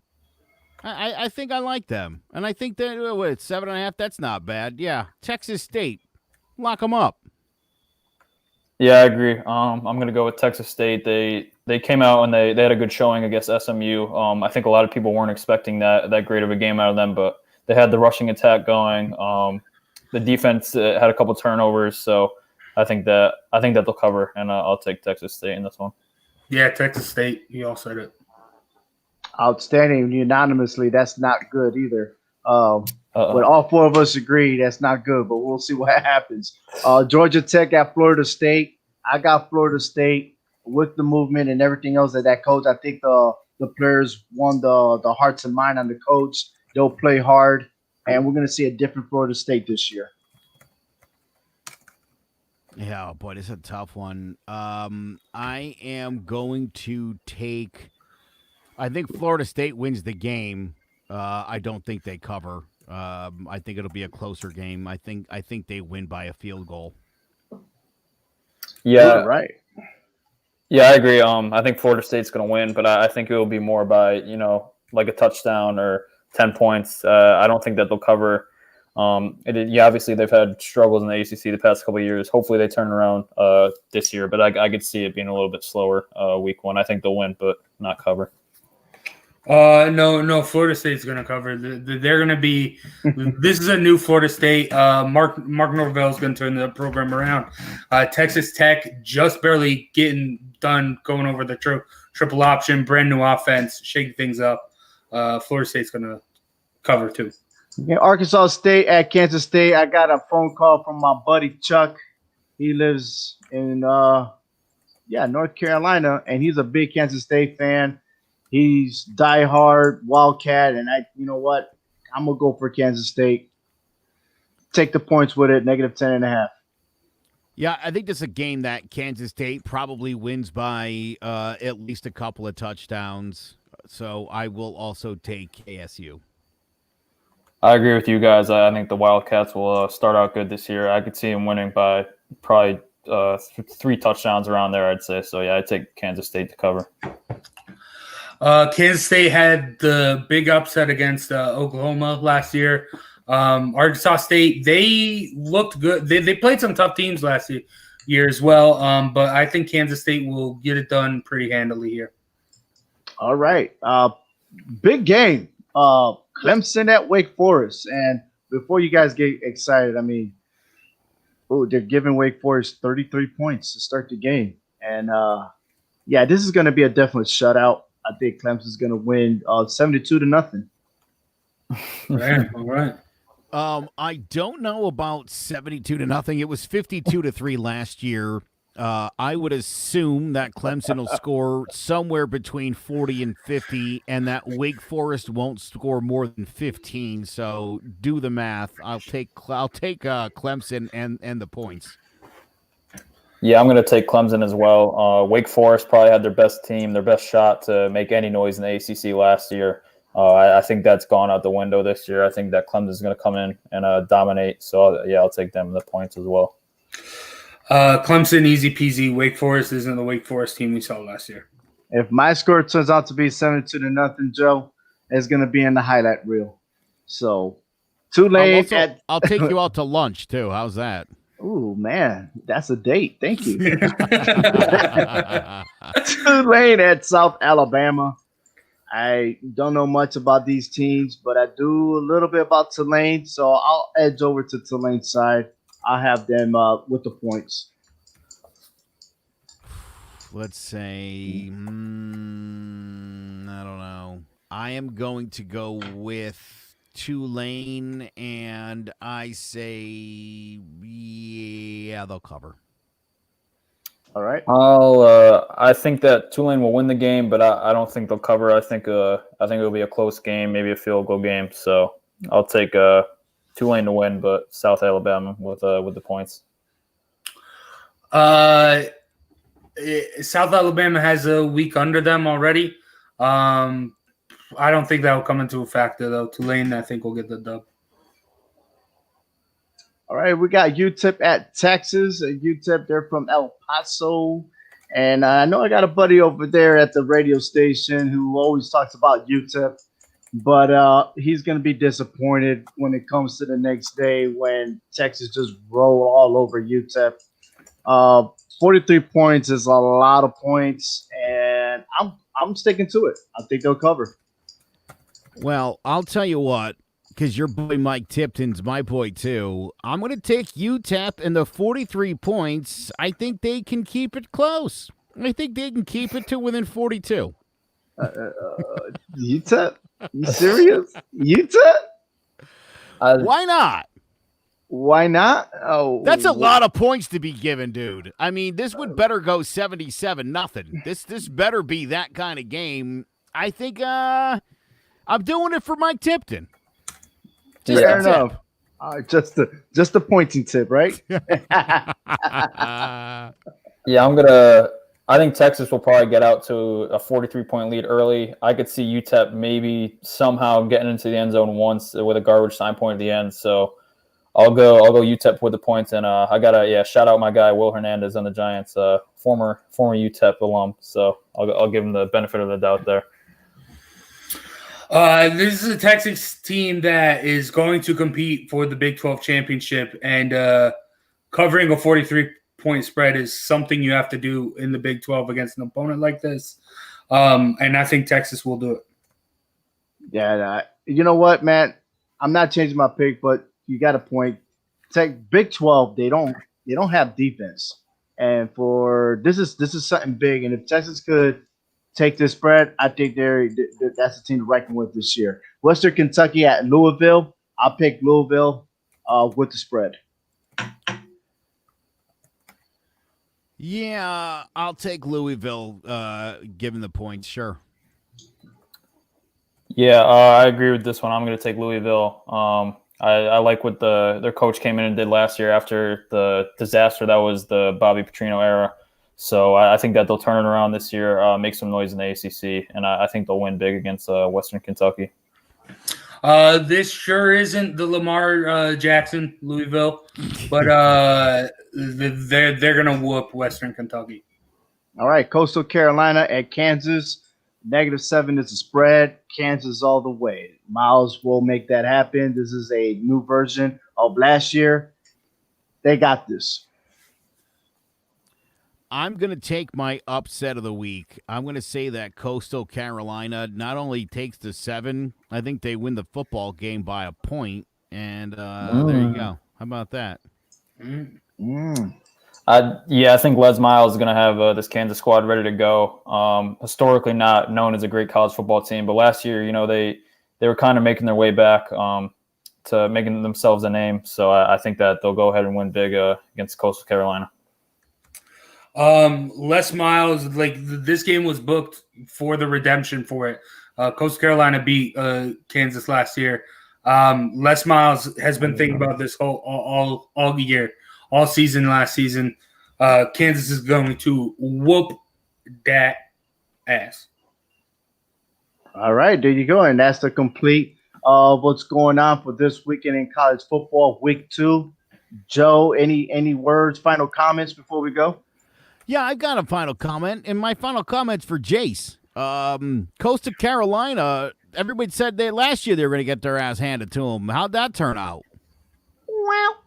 I think I like them. And I think that with 7.5, that's not bad. Yeah, Texas State. Lock them up. Yeah, I agree. I'm going to go with Texas State. They came out and they had a good showing against SMU. I think a lot of people weren't expecting that great of a game out of them, but they had the rushing attack going. The defense had a couple turnovers, so I think that they'll cover, and I'll take Texas State in this one. Yeah, Texas State. You all said it. Outstanding unanimously. That's not good either. But all 4 of us agree that's not good, but we'll see what happens. Georgia Tech at Florida State. I got Florida State with the movement and everything else that coach. I think the players won the hearts and mind on the coach. They'll play hard, and we're going to see a different Florida State this year. Yeah, boy, this is a tough one. I am going to take – I think Florida State wins the game. I don't think they cover. I think it'll be a closer game. I think they win by a field goal. Yeah, right. Yeah, I agree. I think Florida State's going to win, but I think it will be more by like a touchdown or 10 points. I don't think that they'll cover. Obviously they've had struggles in the ACC the past couple of years. Hopefully they turn around this year, but I could see it being a little bit slower week one. I think they'll win, but not cover. No, Florida State's going to cover. They're going to be – this is a new Florida State. Mark Norvell is going to turn the program around. Texas Tech just barely getting done going over the triple option, brand new offense, shaking things up. Florida State's going to cover too. Yeah, Arkansas State at Kansas State. I got a phone call from my buddy Chuck. He lives in North Carolina, and he's a big Kansas State fan. He's diehard Wildcat, and you know what? I'm gonna go for Kansas State. Take the points with it, -10.5. Yeah, I think this is a game that Kansas State probably wins by at least a couple of touchdowns. So I will also take KSU. I agree with you guys. I think the Wildcats will start out good this year. I could see them winning by probably 3 touchdowns around there, I'd say. So, yeah, I'd take Kansas State to cover. Kansas State had the big upset against Oklahoma last year. Arkansas State, they looked good. They played some tough teams last year as well, but I think Kansas State will get it done pretty handily here. All right. Big game. Clemson at Wake Forest. And before you guys get excited, I mean, they're giving Wake Forest 33 points to start the game. And, this is going to be a definite shutout. I think Clemson's going to win 72-0. All right. I don't know about 72-0. It was 52-3 last year. I would assume that Clemson will score somewhere between 40 and 50, and that Wake Forest won't score more than 15. So do the math. I'll take Clemson and the points. Yeah, I'm going to take Clemson as well. Wake Forest probably had their best team, their best shot to make any noise in the ACC last year. I think that's gone out the window this year. I think that Clemson is going to come in and dominate. So, I'll take them the points as well. Clemson, easy peasy. Wake Forest isn't the Wake Forest team we saw last year. If my score turns out to be 7-0, Joe, it's going to be in the highlight reel. So, Tulane I'll take you out to lunch, too. How's that? Ooh, man, that's a date. Thank you. Tulane at South Alabama. I don't know much about these teams, but I do a little bit about Tulane, so I'll edge over to Tulane's side. I'll have them with the points. Let's say, I don't know. I am going to go with Tulane, and I say, yeah, they'll cover. All right. I think that Tulane will win the game, but I don't think they'll cover. I think it'll be a close game, maybe a field goal game. So I'll take Tulane to win, but South Alabama with the points. South Alabama has a week under them already. I don't think that will come into a factor, though. Tulane, I think, will get the dub. All right, we got UTEP at Texas. UTEP, they're from El Paso. And I know I got a buddy over there at the radio station who always talks about UTEP. But he's going to be disappointed when it comes to the next day when Texas just roll all over UTEP. 43 points is a lot of points, and I'm sticking to it. I think they'll cover. Well, I'll tell you what, because your boy Mike Tipton's my boy too. I'm going to take UTEP and the 43 points. I think they can keep it close. I think they can keep it to within 42. UTEP? You serious? UTEP? Why not? Why not? Oh, that's a lot of points to be given, dude. I mean, this would better go 77-0. This better be that kind of game. I think I'm doing it for Mike Tipton. Fair enough. Just the pointing tip, right? I think Texas will probably get out to a 43-point lead early. I could see UTEP maybe somehow getting into the end zone once with a garbage time point at the end. So I'll go UTEP with the points, and I gotta shout out my guy Will Hernandez on the Giants, former UTEP alum. So I'll give him the benefit of the doubt there. This is a Texas team that is going to compete for the Big 12 championship, and covering a 43-point spread is something you have to do in the Big 12 against an opponent like this. And I think Texas will do it. Yeah, you know what, man? I'm not changing my pick, but you got a point. Big 12, they don't have defense, and this is something big. And if Texas could take this spread, I think that's a team to reckon with this year. Western Kentucky at Louisville. I'll pick Louisville with the spread. Yeah, I'll take Louisville given the points, sure. Yeah, I agree with this one. I'm going to take Louisville. I like what their coach came in and did last year after the disaster that was the Bobby Petrino era. So I think that they'll turn it around this year, make some noise in the ACC, and I think they'll win big against Western Kentucky. This sure isn't the Lamar Jackson Louisville, but they're gonna whoop Western Kentucky. All right, Coastal Carolina at Kansas. -7 is the spread. Kansas all the way. Miles will make that happen. This is a new version of last year. They got this. I'm going to take my upset of the week. I'm going to say that Coastal Carolina not only takes the 7, I think they win the football game by a point. And there you go. How about that? I think Les Miles is going to have this Kansas squad ready to go. Historically not known as a great college football team, but last year, they were kind of making their way back to making themselves a name. So I think that they'll go ahead and win big against Coastal Carolina. Les Miles, this game was booked for the redemption for it. Coastal Carolina beat Kansas last year. Les Miles has been thinking about this all year, all season, last season. Kansas is going to whoop that ass. All right, there you go. And that's the complete of what's going on for this weekend in college football, week 2. Joe, any words, final comments before we go? Yeah, I've got a final comment, and my final comment's for Jace. Coastal Carolina, everybody said last year they were going to get their ass handed to them. How'd that turn out?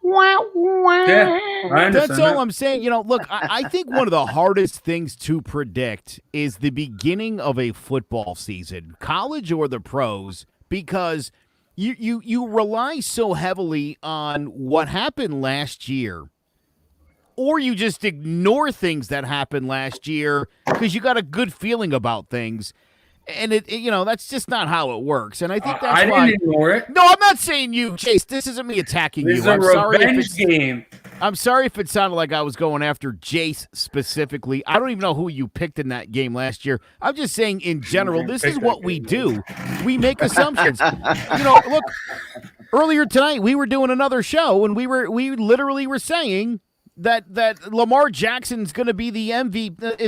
Yeah, I understand. That's all I'm saying. Look, I think one of the hardest things to predict is the beginning of a football season, college or the pros, because you rely so heavily on what happened last year, or you just ignore things that happened last year because you got a good feeling about things. And that's just not how it works. And I think that's I why. didn't ignore it. No, I'm not saying you, Chase. This isn't me attacking This you. is a I'm sorry revenge game. I'm sorry if it sounded like I was going after Jace specifically. I don't even know who you picked in that game last year. I'm just saying in general, this is what we do. We make assumptions. Look, earlier tonight we were doing another show and we literally were saying that Lamar Jackson's going to be the MVP,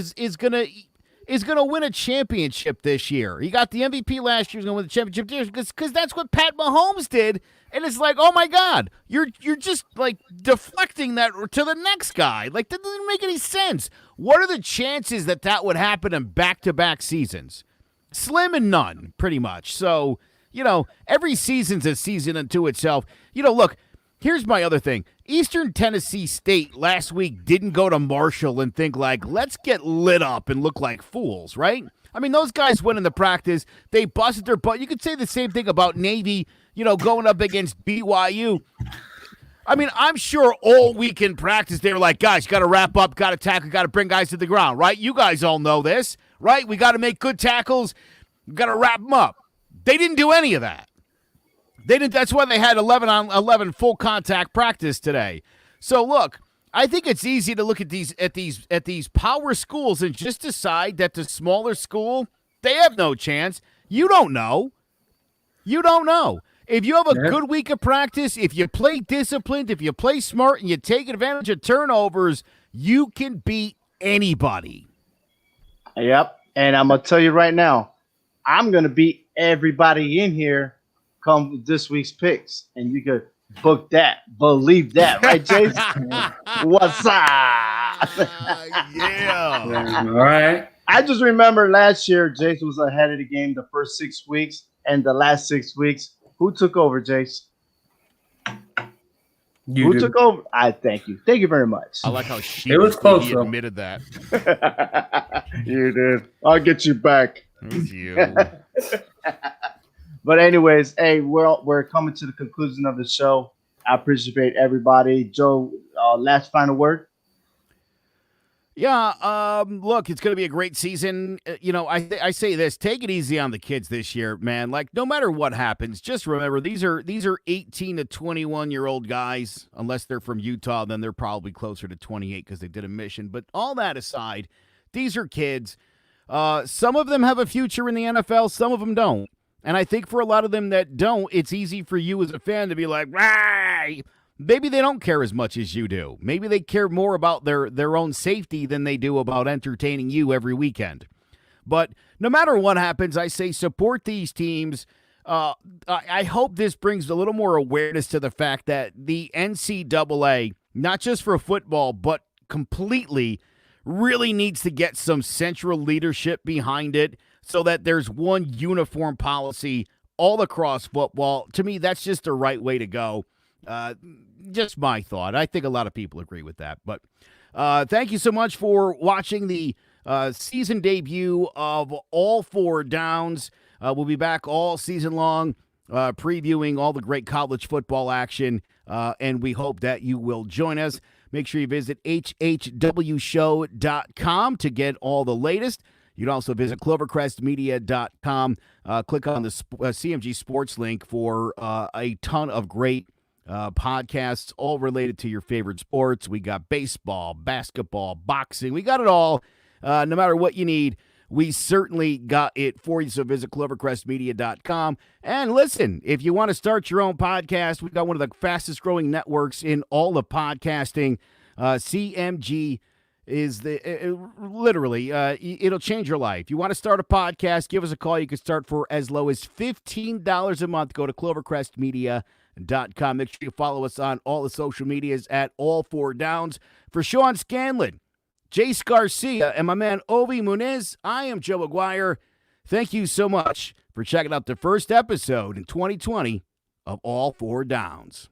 is going to win a championship this year. He got the MVP last year. He's going to win the championship this year because that's what Pat Mahomes did. And it's like, oh my God, you're just like deflecting that to the next guy. Like, that doesn't make any sense. What are the chances that would happen in back-to-back seasons? Slim and none, pretty much. So, every season's a season unto itself. Look, here's my other thing. Eastern Tennessee State last week didn't go to Marshall and think like, let's get lit up and look like fools, right? I mean, those guys went in the practice. They busted their butt. You could say the same thing about Navy, going up against BYU. I mean, I'm sure all week in practice they were like, guys, got to wrap up, got to tackle, got to bring guys to the ground, right? You guys all know this, right? We got to make good tackles. We got to wrap them up. They didn't do any of that. They didn't. That's why they had 11-on-11 full contact practice today. So look, I think it's easy to look at these power schools and just decide that the smaller school, they have no chance. You don't know. If you have a good week of practice, if you play disciplined, if you play smart and you take advantage of turnovers, you can beat anybody. Yep. And I'm going to tell you right now, I'm going to beat everybody in here come this week's picks. And you could book that. Believe that. Right, Jason? What's up? Yeah. All right. I just remember last year, Jason was ahead of the game the first 6 weeks. And the last 6 weeks, who took over, Jace? Who took over? I thank you. Thank you very much. I like how It was close, he though. admitted that. You did. I'll get you back. It was you. But anyways, hey, we're coming to the conclusion of the show. I appreciate everybody. Joe, last final word. Yeah, look, it's going to be a great season. I say this, take it easy on the kids this year, man. Like, no matter what happens, just remember these are 18 to 21-year-old guys. Unless they're from Utah, then they're probably closer to 28 because they did a mission. But all that aside, these are kids. Some of them have a future in the NFL, some of them don't. And I think for a lot of them that don't, it's easy for you as a fan to be like, right. Maybe they don't care as much as you do. Maybe they care more about their own safety than they do about entertaining you every weekend. But no matter what happens, I say support these teams. I hope this brings a little more awareness to the fact that the NCAA, not just for football, but completely, really needs to get some central leadership behind it so that there's one uniform policy all across football. To me, that's just the right way to go. Just my thought. I think a lot of people agree with that. But thank you so much for watching the season debut of All Four Downs. We'll be back all season long previewing all the great college football action, and we hope that you will join us. Make sure you visit hhwshow.com to get all the latest. You can also visit clovercrestmedia.com. Click on the CMG Sports link for a ton of great podcasts, all related to your favorite sports. We got baseball, basketball, boxing. We got it all. No matter what you need, we certainly got it for you. So visit clovercrestmedia.com. And listen, if you want to start your own podcast, we've got one of the fastest growing networks in all of podcasting, CMG is literally it'll change your life. You want to start a podcast, give us a call. You can start for as low as $15 a month. Go to clovercrestmedia.com. Make sure you follow us on all the social medias at All Four Downs. For Sean Scanlon, Jace Garcia, and my man Ovi Muniz, I am Joe Aguirre. Thank you so much for checking out the first episode in 2020 of All Four Downs.